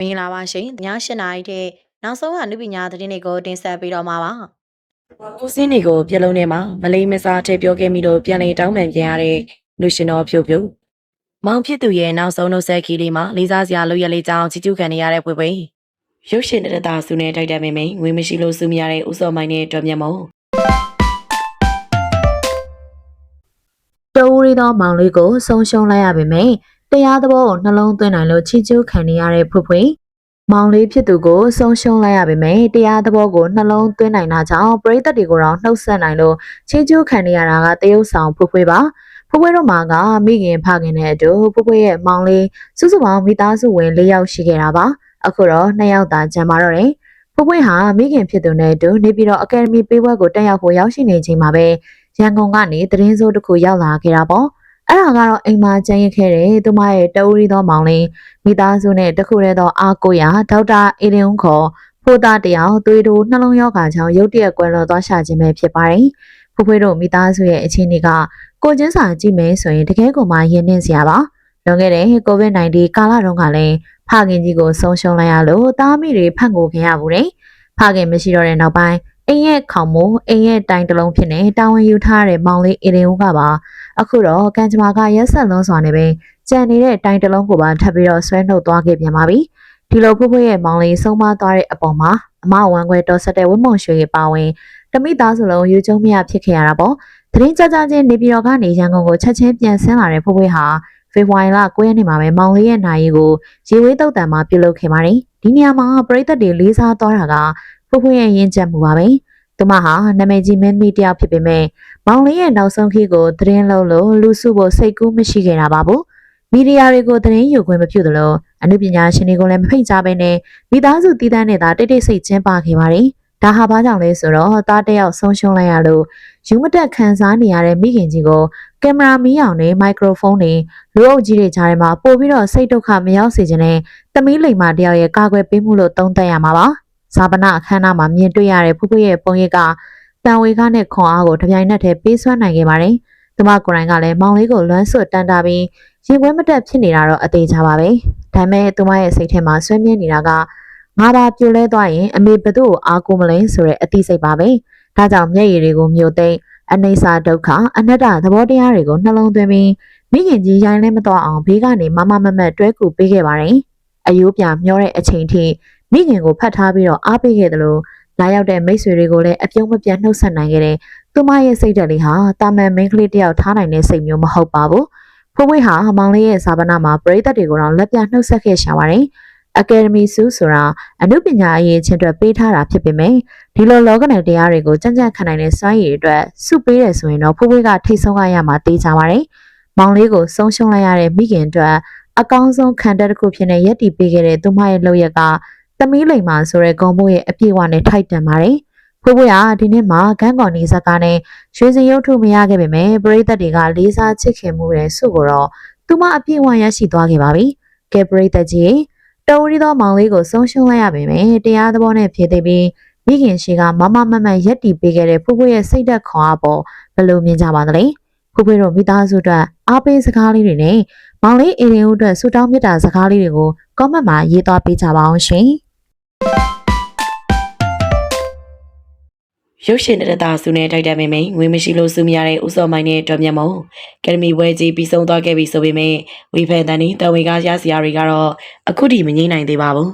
မင်္ဂလာပါရှင်။ည8နာရီတဲ့နောက်ဆုံးကနုပညာသတင်းတွေကိုတင်ဆက်ပေးတော့မှာပါကိုစင်းတွေကိုပြလုံးထဲမှာမလိမ့်မစားထည့်ပြောခဲ့မိလို့ပြန်လည်တောင်းပန်ပြန်ရတဲ့လူရှင်တော်ဖြို့ဖြို့မောင်ဖြစ်သူရဲ့နောက်ဆုံးနှုတ်ဆက်ခီးလေးမှာလေးစားစရာလုပ်ရလေးကြောင်းချီးကျူးခံနေရတဲ့ပွေပွေရုပ်ရှင်တရတာစုနဲ့တိုက်တယ်မိန်ငွေမရှိလို့စုမရတဲ့ဥစောမိုင်းနဲ့တော်မြတ်မောင်တိုးရီသောမောင်လေးကိုဆုံးရှုံးလိုက်ရပေမယ့်တရားသဘောကိုနှလုံးသွင်းနိုင်လို့ချီးကျူးခံနေရတဲ့ဖွဖွမောင်လေးဖြစ်သူကိုဆုံးရှုံးလိုက်ရပေမယ့်တရားသဘောကိုနှလုံးသွင်းနိုင်တာကြောင့်ပရိသတ်တွေကိုတော့နှုတ်ဆက်နိုင်လို့ချီးကျူးခံနေရတာကတရုတ်ဆောင်ဖွပါဖွတို့မှာကမိခင်ဖခင်နဲ့အတူဖွရဲ့မောင်လေးစုစုပေါင်းမိသားစုဝင်၄ယောက်ရှိခဲ့တာပါအခုတော့2ယောက်သာကျန်ပါတော့တယ်ဖွဟာမိခင်ဖြစ်သူနဲ့အတူနေပြည်တော်အကယ်ဒမီပေးပွဲကိုတက်ရောက်ဖို့ရောက်ရှိနေချိန်မှာပဲရန်ကုန်ကနေသတင်းစိုးတစ်ခုရောက်လာခဲ့တာပေါ့အဲ့ဒါကတော့အိမ်မှာကျန်ရခဲ့တဲ့သူမရဲ့တိုးရီသောမောင်လေးမိသားစုနဲ့တခုတည်းသောအားကိုရဒေါက်တာအေရင်ဦးခေါ်ဖိုးသားတယောက်သွေးတိုးနှလုံးရောဂါကြောင့်ရုတ်တရက်ကွယ်လွန်သွားရှာခြင်းပဲဖြစ်ပါတယ်ဖွတို့မိသားစုရဲ့အခြေအနေကကိုချင်းစာကြည့်မယ်ဆိုရင်တကယ်ကိုမှရင်နှင်းစရာပါလွန်ခဲ့တဲ့ COVID-19 ကာလတုန်းကလည်းဖခင်ကြီးကိုဆုံးရှုံးလိုက်ရလို့သားမိတွေဖန်ကိုခင်ရဘူးတဲ့ဖခင်မရှိတော့တဲ့နောက်ပိုင်းအိမ်ရဲ့ခေါင်မိုးအိမ်ရဲ့တိုင်းတလုံးဖြစ်နေတာဝန်ယူထားတဲ့မောင်လေးအေရင်ဦးကပါအခုတော့ကံကြမ္မာကရက်ဆက်လွန်းစွာနဲ့ပဲကြံနေတဲ့တိုင်းတလုံးကိုပါထပ်ပြီးတော့ဆွဲနှုတ်သွားခဲ့ပြန်ပါပြီဒီလိုဖွရဲ့မောင်လေးဆုံးမသွားတဲ့အပေါ်မှာအမဝမ်းခွဲတော်ဆက်တဲ့ဝင်းမုံရွှေရဲ့ပါဝင်တမိသားစုလုံးယူကျုံမရဖြစ်ခဲ့ရတာပေါ့သတင်းကြကြချင်းနေပြည်တော်ကနေရန်ကုန်ကိုချက်ချင်းပြန်ဆင်းလာတဲ့ဖွဟာဖေဖော်ဝါရီလ9ရက်နေ့မှာပဲမောင်လေးရဲ့နိုင်ရီကိုရေဝေးတုတ်တန်မှာပြုလုပ်ခဲ့ပါတယ်ဒီနေရာမှာပရိသတ်တွေလေးစားသွားတာကဖွရဲ့ရင်းချက်မှုပါပဲသူမဟာနာမည်ကြီးမင်းမီတယောက်ဖြစ်ပေမဲ့မောင်လေးရဲ့နောက်ဆုံးခီးကိုသတင်းလုံးလို့လူစုဖို့စိတ်ကူးမရှိခဲ့တာပါဘူးမီဒီယာတွေကိုသတင်းယူခွင့်မပြုသလိုအမှုပညာရှင်တွေကိုလည်းမဖိတ်ကြားဘဲနဲ့မိသားစုတည်တံ့နေတာတိတ်တိတ်ဆိတ်ကျင်းပခဲ့ပါတယ်ဒါဟာဘာကြောင့်လဲဆိုတော့သားတယောက်ဆုံးရှုံးလိုက်ရလို့ယူမတက်ခံစားနေရတဲ့မိခင်ကြီးကိုကင်မရာမီးအောင်နဲ့မိုက်ခရိုဖုန်းတွေလူအုပ်ကြီးတွေကြားထဲမှာပို့ပြီးတော့စိတ်ဒုက္ခမရောက်စေခြင်းနဲ့သမီးလိမ္မာတယောက်ရဲ့ကာကွယ်ပေးမှုလို့သုံးသပ်ရမှာပါဇာပနာအခမ်းအနားမှာမြင်တွေ့ရတဲ့ဖွရဲ့ပုံရိပ်ကတန်ဝေခနဲ့ခွန်အားကိုတပြိုင်နက်တည်းပေးစွမ်းနိုင်ခဲ့ပါတယ်။သူမကိုယ်တိုင်ကလည်းမောင်လေးကိုလွမ်းဆွတ်တန်တာပြီးရင်ခွဲမတက်ဖြစ်နေတာတော့အသေးချပါပဲ။ဒါပေမဲ့သူမရဲ့စိတ်ထဲမှာဆွေးမြဲနေတာကငါပါပြိုလဲသွားရင်အမေဘသူ့ကိုအားကိုမလဲဆိုတဲ့အသိစိတ်ပါပဲ။ဒါကြောင့်မျက်ရည်တွေကိုမျိုးသိမ့်အနိစ္စဒုက္ခအနတ္တသဘောတရားတွေကိုနှလုံးသွင်းပြီးမိခင်ကြီးရိုင်းလဲမသွားအောင်ဘေးကနေမမမတ်တွဲကူပေးခဲ့ပါတယ်။အယိုးပြမျောတဲ့အချိန်ထိမိခင်ကိုဖတ်ထားပြီးတော့အားပေးခဲ့တယ်လို့လာရောက်တဲ့မိတ်ဆွေတွေကိုလည်းအပြုံးမပြတ်နှုတ်ဆက်နိုင်ခဲ့တဲ့သူမရဲ့စိတ်ဓာတ်လေးဟာတာမန်မိန်းကလေးတယောက်ထားနိုင်တဲ့စိတ်မျိုးမဟုတ်ပါဘူး။ဖွဟာမောင်လေးရဲ့ဇာပနာမှာပရိသတ်တွေကိုတော့လက်ပြနှုတ်ဆက်ခဲ့ရှာပါတယ်။အကယ်ဒမီဆုဆိုတာအမှုပညာအရေးချင်းအတွက်ပေးထားတာဖြစ်ပေမဲ့ဒီလိုလောကနယ်တရားတွေကိုကြံ့ကြံ့ခံနိုင်တဲ့စွမ်းရည်အတွက်ဆုပေးတယ်ဆိုရင်တော့ဖွကထိတ်ဆုံးရမှာတေးကြပါတယ်။မောင်လေးကိုဆုံးရှုံးလိုက်ရတဲ့မိခင်အတွက်အကောင်းဆုံးခံတက်တစ်ခုဖြစ်နေရက်တီပေးခဲ့တဲ့သူမရဲ့လုပ်ရက်ကသမီးလိမ္မာဆိုတဲ့ဂုံဘိုးရဲ့အပြည့်အဝနဲ့ထိုက်တန်ပါတယ်။ဖွကဒီနေ့မှာဂန်းကော်နေဇက်ကားနဲ့ရွှေစင်ရုပ်ထုမရခဲ့ပေမဲ့ပရိသတ်တွေကလေးစားချစ်ခင်မှုတဲ့ဆုကိုတော့သူမအပြည့်အဝရရှိသွားခဲ့ပါပြီ။ကဲပရိသတ်ကြီးတိုးရီသောမောင်လေးကိုဆုံးရှုံးလိုက်ရပေမဲ့တရားသဘောနဲ့ဖြေသိပြီးမိခင်ရှိကမမမတ်ရက်တီပေးခဲ့တဲ့ဖွရဲ့စိတ်သက်ခွန်အားပေါ်ဘယ်လိုမြင်ကြပါသလဲ။ဖွတို့မိသားစုအတွက်အားပေးစကားလေးတွေနဲ့မောင်လေးအေရင်ဦးအတွက်ဆူတောင်းမြတ်တာစကားလေးတွေကိုကောမန့်မှာရေးသွားပေးကြပါအောင်ရှင်။ရုပ်ရှင်တရတာစုနဲ့တိုက်တယ်မိန်ငွေမရှိလို့စုမရတဲ့ဥစောမိုင်းနဲ့တော်မြတ်မောင်ကယ်ဒမီဝဲကြီးပြီးဆုံးသွားခဲ့ပြီဆိုပေမဲ့ဝေဖန်တန်နေတဝေကားရစရာတွေကတော့အခုထိမငြိမ့်နိုင်သေးပါဘူး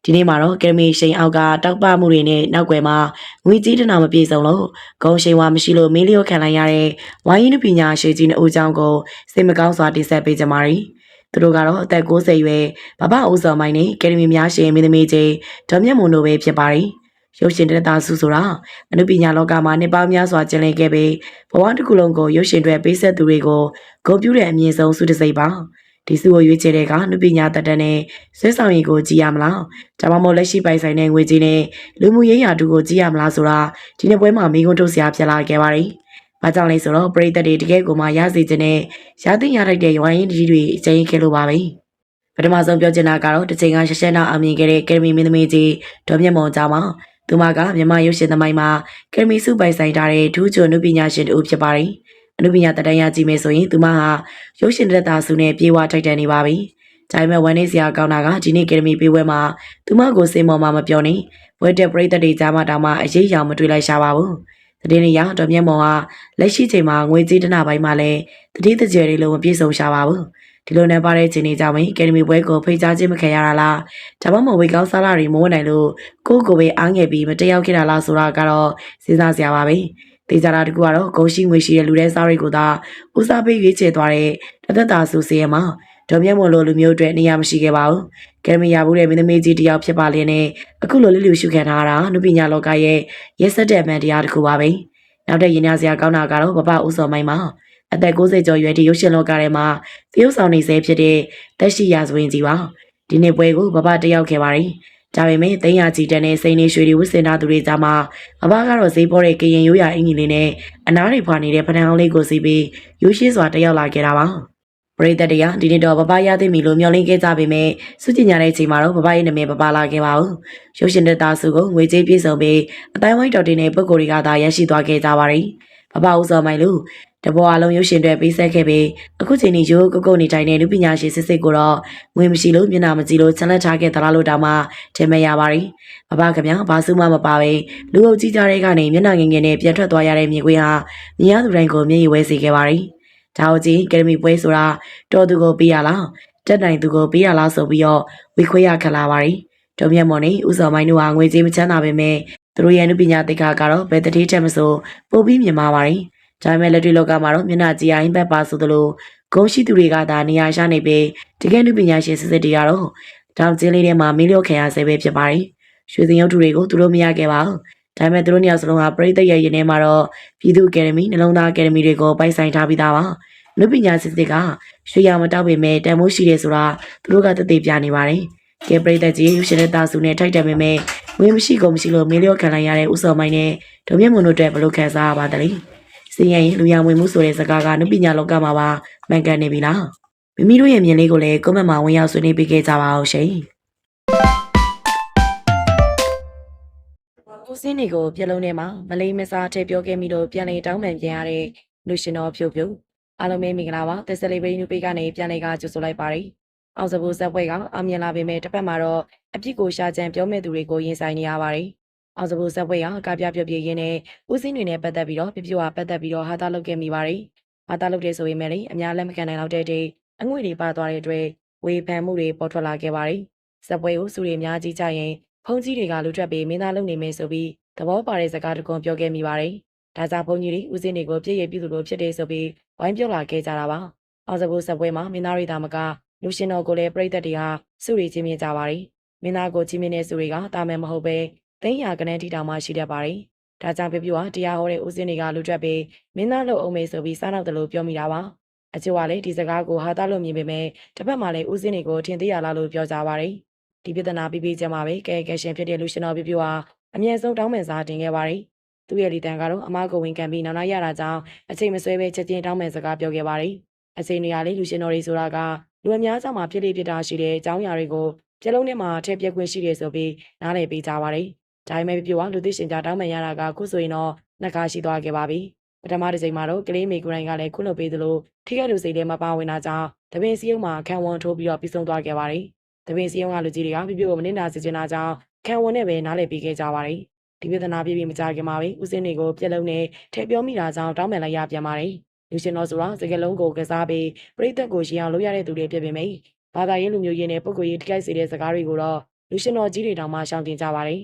ဒီနေ့မှာတော့ကယ်ဒမီရှိန်အောက်ကတောက်ပမှုတွေနဲ့နောက်ွယ်မှာငွေကြီးတနာမပြေဆုံးလို့ဂုံရှိန်ဝါမရှိလို့မီလီယိုခံလိုက်ရတဲ့ဝိုင်းရင်ပညာရှိကြီးနဲ့ဦးချောင်းကိုစိတ်မကောင်းစွာတင်ဆက်ပေးကြပါရီသူတို့ကတော့အသက်60ရွယ်ဘဘဦးစောမိုင်းနဲ့ကယ်ဒမီများရှင်မင်းသမီးကြီးဒေါ်မြတ်မွန်တို့ပဲဖြစ်ပါရီရုပ်ရှင်တရတာစုဆိုတာအနုပညာလောကမှာနှစ်ပေါင်းများစွာကျင်လည်ခဲ့ပြီးဘဝတစ်ခုလုံးကိုရုပ်ရှင်တွေပေးဆက်သူတွေကိုဂုဏ်ပြုတဲ့အမြင့်ဆုံးဆုတစ်စိပ်ပါဒီစုကိုရွေးချယ်တဲ့ကအနုပညာတတ်တဲ့ဆွဲဆောင်ရည်ကိုကြည်ရမလားဒါမှမဟုတ်လက်ရှိပိုင်ဆိုင်တဲ့ငွေကြီးနဲ့လူမှုရေးရာတူကိုကြည်ရမလားဆိုတာဒီနေ့ပွဲမှာမိကွန်းထုတ်စရာဖြစ်လာခဲ့ပါတယ်။ဘာကြောင့်လဲဆိုတော့ပရိသတ်တွေတကယ်ကိုမှရစေခြင်းနဲ့ရသိရထိုက်တဲ့ဝိုင်းရင်ကြီးတွေအကျဉ်းခဲ့လို့ပါပဲ။ပထမဆုံးပြောချင်တာကတော့တစ်ချိန်ကရှက်ရှက်နာအမြင်ခဲ့တဲ့ကယ်ဒမီမင်းသမီးကြီးဒေါ်မြတ်မောင်ကျောင်းမှာသူမကမြန်မာရုပ်ရှင်သမိုင်းမှာကယ်ဒမီစုပိုင်ဆိုင်ထားတဲ့ဒူးကျွန်းနုပညာရှင်တူဖြစ်ပါတယ်။အနုပညာတတန်းရကြည့်မယ်ဆိုရင်သူမဟာရုပ်ရှင်တရတာစုနဲ့ပြေဝထိုက်တန်နေပါပြီ။ ဒါပေမဲ့ဝန်နေစရာကောင်းတာကဒီနေ့ကယ်ဒမီပေးပွဲမှာသူမကိုစိတ်မော်မှမပြောနေပွဲတက်ပရိသတ်တွေကြားမှာတောင်မှအရေးအယောင်မတွေ့လိုက်ရှာပါဘူး။တည်င်းရတော်မြတ်မော်ဟာလက်ရှိချိန်မှာငွေကြေးတနာပိုင်းမှာလည်းတတိတကြယ်တွေလုံးမပြည့်စုံရှာပါဘူး။ဒီလိုနဲ့ပါတဲ့ချိန်တွေကြောင့်ကယ်ဒမီပွဲကိုဖိတ်ကြားခြင်းမခံရတာလားဒါမှမဟုတ်ဝေကောင်းစားလာတွေမဝင်နိုင်လို့ကိုယ့်ကိုယ်ပဲအားငယ်ပြီးမတက်ရောက်ခဲ့တာလားဆိုတာကတော့စဉ်းစားစရာပါပဲ။တေချာတာတကူကတော့ဂုံရှိငွေရှိတဲ့လူတဲ့စားတွေကိုသာဦးစားပေးရွေးချယ်သွားတဲ့တသက်တာဆူစီရမှာဒေါ်မြတ်မော်လိုလူမျိုးတွေနေရာမရှိခဲ့ပါဘူး။ကယ်ဒမီရဘူးတဲ့မင်းသမီးကြီးတယောက်ဖြစ်ပါလျက်နဲ့အခုလိုလူရှုခံထားတာနုပညာလောကရဲ့ရက်စက်တဲ့အမှန်တရားတစ်ခုပါပဲ။နောက်တဲ့ရင်ရစရာကောင်းတာကတော့ဘဘဦးစော်မိုင်းမှာအသက်60ကျော်ရွယ်တဲ့ရုပ်ရှင်လောကထဲမှာသရုပ်ဆောင်နေစေဖြစ်တဲ့တက်ရှိရာဇဝင်ကြီးပါ။ဒီနေ့ပွဲကိုဘဘတက်ရောက်ခဲ့ပါတယ်။ဒါပေမဲ့သိန်းရကြီးတန်းနဲ့စိန်နေရွှေတွေဝစ်စင်သားသူတွေကြားမှာဘဘကတော့ဈေးပေါ်တဲ့ကရင်ရိုးရာအင်ကြီးလေးနဲ့အနားတွေဖွာနေတဲ့ဖနန်းအောင်လေးကိုစီးပြီးရိုးရှင်းစွာတက်ရောက်လာခဲ့တာပါ။ပရိသတ်တွေကဒီနေ့တော့ဘဘရသိမီလို့မျှော်လင့်ခဲ့ကြပေမဲ့စုကြည်ညာတဲ့အချိန်မှာတော့ဘဘရဲ့နာမည်ဘဘလာခဲ့ပါဘူး။ရုပ်ရှင်တက်သားစုကိုငွေကြေးပြည့်စုံပြီးအတိုင်းဝိုင်းတော်တင်တဲ့ပုံကိုယ်တွေကသာရရှိသွားခဲ့ကြပါတယ်။ဘဘဦးစော်မိုင်လူတဘောအလုံးရုပ်ရှင်တွေပေးဆက်ခဲ့ပြီးအခုချိန်นี้ရိုးကုတ်ကုတ်နေတိုင်းတဲ့လူပညာရှင်စစ်စစ်ကိုတော့ငွေမရှိလို့မျက်နှာမကြည့်လို့ချန်လက်ထားခဲ့သလားလို့တောင်မှထင်မရပါတယ်။ဘဘခင်ဗျာဘာစုမှမပါပဲလူအုပ်ကြီးကြားတဲ့ကနေမျက်နှာငယ်ငယ်နဲ့ပြန်ထွက်သွားရတဲ့မြေခွေးဟာမြင်ရသူတိုင်းကိုမျက်ရည်ဝဲစေခဲ့ပါတယ်။ဒါအကြီးကယ်ဒမီပွဲဆိုတာတော်သူကိုပေးရလားတက်နိုင်သူကိုပေးရလားဆိုပြီးတော့ဝီခွေးရခလာပါတယ်။တော်မြတ်မော်နဲ့ဦးစော်မိုင်းတို့ဟာငွေကြေးမချမ်းသာပေမဲ့သူတို့ရဲ့လူပညာသိက္ခာကတော့ဘယ်တတိထက်မဆိုပိုပြီးမြင်ပါပါတယ်။ဒါပေမဲ့လက်တွေ့လောကမှာတော့မျက်နှာကြည်အိုင်းဘက်ပါဆိုသလိုဂုံရှိသူတွေကသာနေရာရနေပြီးတကယ်လူပညာရှင်စစ်စစ်တွေကတော့တောင်ကျင်းလေးထဲမှာမီးလျော့ခံရဆဲပဲဖြစ်ပါတယ်။ရွှေစင်ရုပ်ထုတွေကိုသူတို့မရခဲ့ပါဘူး။ဒါပေမဲ့သူတို့နှစ်ယောက်စလုံးဟာပရိသတ်ရဲ့ရင်ထဲမှာတော့ပြည်သူ့အကယ်ဒမီနှလုံးသားအကယ်ဒမီတွေကိုပိုင်ဆိုင်ထားပြီးသားပါ။လူပညာစစ်စစ်ကရွှေရောင်မတောက်ပေမဲ့တန်မိုးရှိတယ်ဆိုတာသူတို့ကတည်ပြနေပါတယ်။ကဲပရိသတ်ကြီးရွှေရှင်တဲ့တာစုနဲ့ထိုက်တယ်ပေမဲ့ငွေမရှိကုန်မရှိလို့မီးလျော့ခံလိုက်ရတဲ့ဥစော်မိုင်းနဲ့ဒုံမြတ်မွန်တို့အတွက်ဘလို့ခံစားရပါသလဲ။စီရင်လူရဝင်မှုဆိုတဲ့စကားကနုပညာလောကမှာပါမှန်ကန်နေပြီလားမိမိတို့ရဲ့မြင်လေးကိုလည်းကွန်မန့်မှာဝင်ရောက်ဆွေးနွေးပေးခဲ့ကြပါအောင်ရှင်ကိုစင်းတွေကိုပြလုံးထဲမှာမလေးမစားထည့်ပြောခဲ့မိလို့ပြန်လေတောင်းပန်ပြန်ရတဲ့လူရှင်တော်ဖြို့ဖြို့အားလုံးပဲမင်္ဂလာပါသက်စလေးဘိန်းနုပေးကနေပြန်လေကကြိုဆိုလိုက်ပါတယ်အောင်စဘူးဇက်ပွဲကအောင်မြင်လာပေမဲ့တစ်ဖက်မှာတော့အပြစ်ကိုရှာကြံပြောမဲ့သူတွေကိုရင်ဆိုင်နေရပါတယ်အောင်စဘူးဇက်ပွဲကကာပြပြပြရင်းနဲ့ဦးစင်းတွေနဲ့ပတ်သက်ပြီးတော့ပြပြဝပတ်သက်ပြီးတော့ဟာတာလုပ်ခဲ့မိပါတယ်ဟာတာလုပ်တဲ့ဆိုရင်လည်းအများလက်မခံနိုင်တော့တဲ့အငွေတွေပါသွားတဲ့အတွက်ဝေဖန်မှုတွေပေါ်ထွက်လာခဲ့ပါတယ်ဇက်ပွဲကိုစုတွေအများကြီးကြရင်ဖုန်ကြီးတွေကလူထွက်ပြီးမင်းသားလုပ်နေမယ်ဆိုပြီးသဘောပါတဲ့စကားတကွန်ပြောခဲ့မိပါတယ်ဒါကြောင့်ဘုန်းကြီးတွေဦးစင်းတွေကိုပြည့်ရပြည့်သူလိုဖြစ်တယ်ဆိုပြီးဝိုင်းပြောလာခဲ့ကြတာပါအောင်စဘူးဇက်ပွဲမှာမင်းသားတွေသာမကလူရှင်တော်ကိုလည်းပြိသက်တွေဟာစုရီချင်းမြင်ကြပါတယ်မင်းသားကိုချင်းမြင်တဲ့စုတွေကတာမယ်မဟုတ်ပဲသိန်းရာကနန်းတီတောင်မှရှိတတ်ပါတယ်ဒါကြောင့်ပြပြဟာတရားဟောတဲ့ဦးစင်းတွေကလူထွက်ပြီးမင်းသားလုပ်အောင်မေးဆိုပြီးစားနောက်တလို့ပြောမိတာပါအချို့ကလည်းဒီစကားကိုဟာတာလို့မြင်ပေမဲ့တစ်ဖက်မှာလည်းဦးစင်းတွေကိုထင်သေးရလားလို့ပြောကြပါတယ်ဒီပြဿနာပြီးပြီးကျမှပဲကဲရှင်ဖြစ်တဲ့လူရှင်တော်ပြပြဟာအမြဲဆုံးတောင်းပန်စားတင်ခဲ့ပါတယ်သူ့ရဲ့လီတန်ကတော့အမားကိုဝင်ခံပြီးနောက်နောက်ရတာကြောင့်အချိန်မဆွဲပဲချက်ချင်းတောင်းပန်စကားပြောခဲ့ပါတယ်အချိန်နေရာလေးလူရှင်တော်တွေဆိုတာကလူအများကြောင့်မှဖြစ်လေဖြစ်တာရှိတဲ့အကြောင်းအရာတွေကိုပြလုံးထဲမှာထည့်ပြခွင့်ရှိတယ်ဆိုပြီးနားလည်ပေးကြပါတယ်ဒါပေမဲ့ပြပြဟာလူသိရှင်ကြတောင်းပန်ရတာကခုဆိုရင်တော့နှစ်ခါရှိသွားခဲ့ပါပြီပထမတစ်ချိန်မှာတော့ကလေးမေကိုရိုင်းကလည်းခုလုပ်ပေးသလိုထိခိုက်လူစိတ်လည်းမပါဝင်တာကြောင့်တပင်စီယုံမှာခံဝန်ထိုးပြီးတော့ပြီးဆုံးသွားခဲ့ပါတယ်တပင်စီယုံကလူကြီးတွေကပြပြကိုမနစ်နာစေချင်တာကြောင့်ခံဝန်နဲ့ပဲနားလည်ပေးခဲ့ကြပါတယ်ဒီပြဿနာပြပြမကြခင်မှာပဲဦးစင်းတွေကိုပြက်လုံးနဲ့ထည့်ပြောမိတာကြောင့်တောင်းပန်လိုက်ရပြန်ပါတယ်လူရှင်တော်ဆိုတာစကလုံးကိုကစားပြီးပြိသက်ကိုရှင်းအောင်လုပ်ရတဲ့သူတွေဖြစ်ပေမယ့်ဘာသာရေးလူမျိုးရေးနဲ့ပုဂ္ဂိုလ်ရေးထိခိုက်စေတဲ့စကားတွေကိုတော့လူရှင်တော်ကြီးတွေတောင်မှရှောင်ကျဉ်ကြပါတယ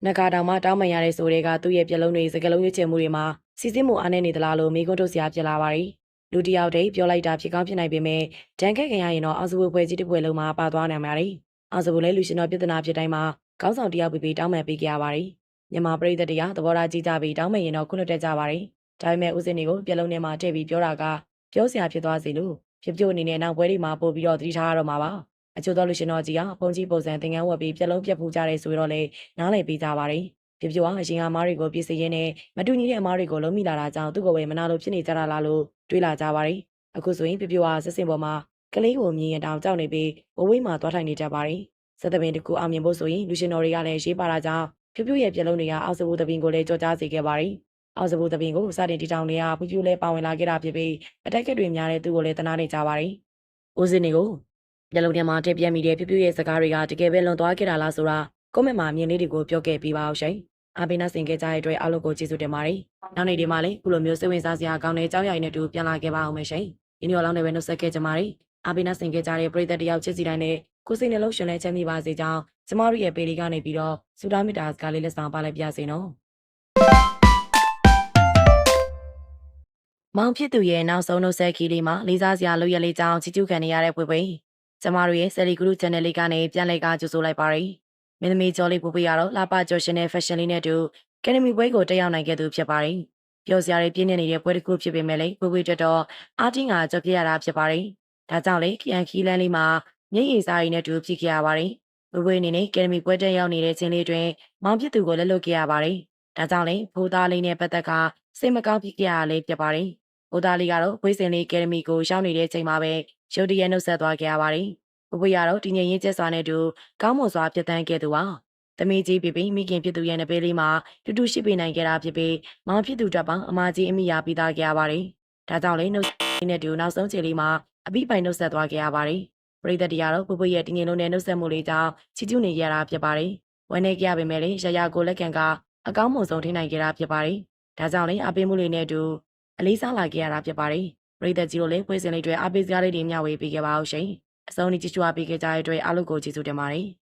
်နဂါတောင်မှတောင်းပန်ရတဲ့ဆိုတွေကသူ့ရဲ့ပြက်လုံးတွေစကလုံးရွေးချယ်မှုတွေမှာစီစစ်မှုအားနည်းနေသလားလို့မိကွန်းတို့စရာဖြစ်လာပါတယ်လူတယောက်တည်းပြောလိုက်တာဖြစ်ကောင်းဖြစ်နိုင်ပေမဲ့ဒဏ်ခတ်ခင်ရရင်တော့အောင်စဘူးဖွဲ့ကြီးတစ်ဖွဲ့လုံးမှာပါသွားနိုင်ပါတယ်အောင်စဘူးလည်းလူရှင်တော်ပြဿနာဖြစ်တိုင်းမှာကောင်းဆောင်တယောက်ပြီးတောင်းပန်ပေးကြရပါတယ်မြန်မာပြည်သက်တရားသဘောထားကြီးကြပြီးတောင်းပန်ရင်တော့ခုလွတ်တက်ကြပါတယ်ဒါပေမဲ့ဦးစင်းတွေကိုပြက်လုံးထဲမှာထည့်ပြီးပြောတာကပြောစရာဖြစ်သွားစေလို့ဖြစ်ပြအနေနဲ့နောက်ပွဲတွေမှာပို့ပြီးတော့သတိထားရတော့မှာပါအချို့သောလူရှင်တော်ကြီးကဘုံကြီးပုံစံသင်္ကန်းဝတ်ပြီးပြက်လုံးပြက်ဖူးကြတယ်ဆိုတော့လေနားလည်ပေးကြပါတယ်ဖြစ်ပြကအရှင်အမားတွေကိုပြည့်စည်ရင်းနဲ့မတူညီတဲ့အမားတွေကိုလုံးမိလာတာကြောင့်သူ့ကိုယ်ပဲမနာလို့ဖြစ်နေကြတာလားလို့တွေးလာကြပါတယ်အခုဆိုရင်ဖြစ်ပြကစစ်စင်ပေါ်မှာကလေးကိုမြင်ရင်တောင်ကြောက်နေပြီးဝဝေးမှာသွားထိုင်နေကြပါတယ်စသပင်တကူအောင်မြင်ဖို့ဆိုရင်လူရှင်တော်တွေကလည်းရေးပါတာကြောင့်ဖြူဖြူရဲ့ပြလုံးတွေကအောက်စဘူးတပင်ကိုလည်းကြော်ကြားစေခဲ့ပါတယ်။အောက်စဘူးတပင်ကိုစတင်တီတောင်တွေကဖြူဖြူလည်းပါဝင်လာခဲ့တာဖြစ်ပြီးအတိုက်ကက်တွေများတဲ့သူကိုလည်းတနာနေကြပါတယ်။ဦးစင်းတွေကို မျက်လုံးထဲမှာတက်ပြက်မိတဲ့ပြပြရဲ့စကားတွေကတကယ်ပဲလွန်သွားခဲ့တာလားဆိုတာကွန်မန့်မှာမြင်လေးတွေကိုပြောခဲ့ပြီးပါအောင်ရှင်။အားပေးနာဆင်ခဲ့ကြတဲ့အတွက်အားလုံးကိုကျေးဇူးတင်ပါတယ်။နောက်နေ့ဒီမှာလည်းခုလိုမျိုးစိတ်ဝင်စားစရာကောင်းတဲ့အကြောင်းအရာတွေနဲ့တူပြန်လာခဲ့ပါအောင်မယ်ရှင်။ဒီနေ့လောင်းနေပဲနှုတ်ဆက်ခဲ့ကြပါမယ်။အားပေးနာဆင်ခဲ့ကြတဲ့ပရိသတ်တယောက်ချစ်စီတိုင်းနဲ့ကိုယ်စိတ်နှလုံးရှင်လန်းချမ်းမြေပါစေကြောင်းကျမတို့ရဲ့ပေလေးကနေပြီးတော့ဆုတောင်းမေတ္တာစကားလေးလက်ဆောင်ပါလိုက်ပြစေနော်။မောင်ဖြစ်သူရဲ့နောက်ဆုံးနှုတ်ဆက်ခီးလေးမှာလေးစားစရာလုပ်ရလေးကြောင်းချီးကျူးခံနေရတဲ့ပွေပွေကျမတို့ရဲ့ဆယ်လီဂရု channel လေးကနေပြန်လည်ကကြိုဆိုလိုက်ပါရစေမင်းသမီးကျော်လေးပွေပွေရတော့လှပကျော်ရှင်တဲ့ fashion လေးနဲ့တူ academy ပွဲကိုတက်ရောက်နိုင်ခဲ့သူဖြစ်ပါတယ်ပြောစရာတွေပြည့်နေနေတဲ့ပွဲတစ်ခုဖြစ်ပေမဲ့လည်းပွေပွေတက်တော့အားတင်းကကြော်ပြရတာဖြစ်ပါတယ်ဒါကြောင့်လေခရန်ခီးလန်းလေးမှာမျက်ရည်စာရီနဲ့တူဖြစ်ခဲ့ရပါတယ်ပွေပွေအနေနဲ့ academy ပွဲတက်ရောက်နေတဲ့ချင်းလေးတွင်မောင်ဖြစ်သူကိုလက်လွတ်ခဲ့ရပါတယ်ဒါကြောင့်လေဖိုးသားလေးနဲ့ပတ်သက်ကစိတ်မကောင်းဖြစ်ခဲ့ရလေးဖြစ်ပါတယ်ဘိုးသားလေးကတော့ဝိစင်လေး academy ကိုရောက်နေတဲ့အချိန်မှာပဲရုတ်တရက်နှုတ်ဆက်သွားခဲ့ရပါတယ်။ဘိုးဘွေကတော့တည်ငြိမ်ရေးကျက်စွာနဲ့တူကောင်းမွန်စွာပြတ်တန်းခဲ့သူပါ။သမီးကြီးပြပြီးမိခင်ဖြစ်သူရဲ့နဘေးလေးမှာတူတူရှိပေးနိုင်ခဲ့တာဖြစ်ပြီးမောင်ဖြစ်သူတပ်ပေါင်းအမကြီးအမိယာပြီးသားခဲ့ရပါတယ်။ဒါကြောင့်လေနှုတ်ဆက်နဲ့တူနောက်ဆုံးချိန်လေးမှာအပိပိုင်နှုတ်ဆက်သွားခဲ့ရပါတယ်။ပရိသတ်တရားတော့ဘိုးဘွေရဲ့တည်ငြိမ်လုံးနဲ့နှုတ်ဆက်မှုလေးကြောင့်ချီးကျူးနေကြတာဖြစ်ပါတယ်။ဝမ်းနေကြပေမဲ့လည်းရရကိုလက်ခံကအကောင်းမွန်ဆုံးထိနိုင်ခဲ့တာဖြစ်ပါတယ်။ဒါကြောင့်လေအပိမှုလေးနဲ့တူအလေးစားလာခဲ့ရတာဖြစ်ပါတယ်။ပရိသတ်ကြီးတို့လည်းပွဲစဉ်လေးတွေအားပေးစကားလေးတွေမျှဝေပေးခဲ့ပါအောင်ရှင်။အဆုံးထိကြည့်ကြွားပေးခဲ့ကြတဲ့အတွက်အားလုံးကိုကျေးဇူးတင်ပါတယ်။